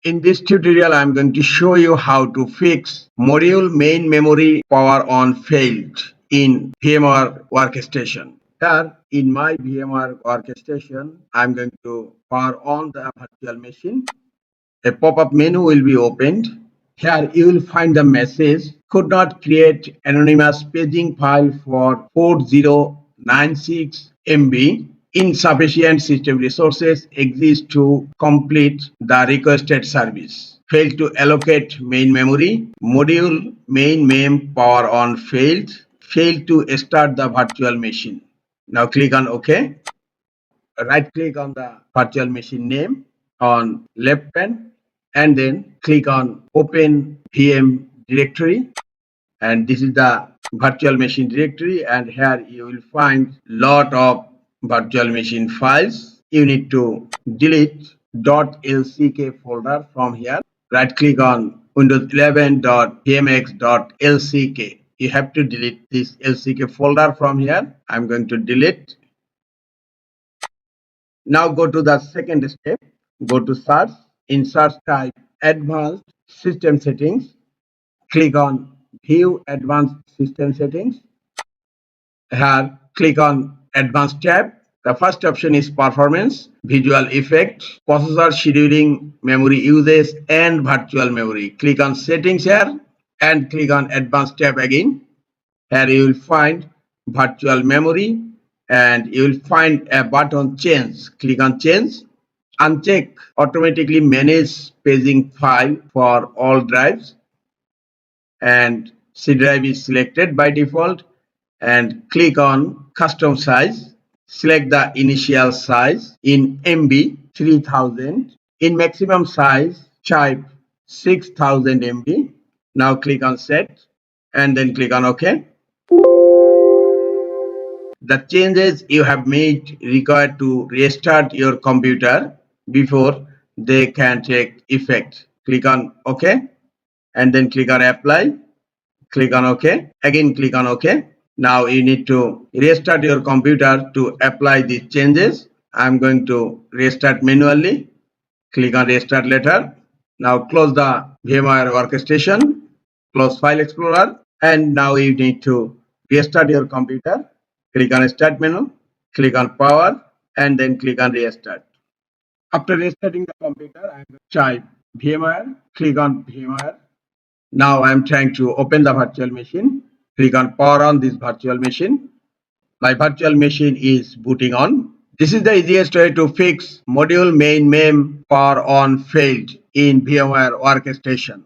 In this tutorial, I'm going to show you how to fix module main memory power on failed in VMware Workstation. Here in my VMware Workstation, I'm going to power on the virtual machine. A pop-up menu will be opened. Here you will find the message, could not create anonymous paging file for 4096 MB. Insufficient system resources exist to complete the requested service. Failed to allocate main memory. Module main mem power on failed. Failed to start the virtual machine. Now click on OK. Right click on the virtual machine name on left pane and then click on open VM directory, and this is the virtual machine directory, and here you will find lot of virtual machine files. You need to delete .lck folder from here. Right click on Windows 11.vmx.lck. You have to delete this lck folder from here. I'm going to delete. Now go to the second step. Go to search. In search type advanced system settings. Click on view advanced system settings. Here click on advanced tab. The first option is performance, visual effect, processor scheduling, memory uses, and virtual memory. Click on settings here and click on advanced tab again. Here you will find virtual memory and you will find a button change. Click on change. Uncheck automatically manage paging file for all drives, and C drive is selected by default, and click on custom size. Select the initial size in MB 3000. In maximum size type 6000 MB. Now click on set and then click on OK. The changes you have made require to restart your computer before they can take effect. Click on OK and then click on apply. Click on OK. Again click on OK. Now you need to restart your computer to apply these changes. I'm going to restart manually. Click on restart later. Now close the VMware Workstation. Close File Explorer. And now you need to restart your computer. Click on Start menu. Click on Power. And then click on Restart. After restarting the computer, I'm going to type VMware. Click on VMware. Now I'm trying to open the virtual machine. Click on power on this virtual machine. My virtual machine is booting on. This is the easiest way to fix module main mem power on failed in VMware Workstation.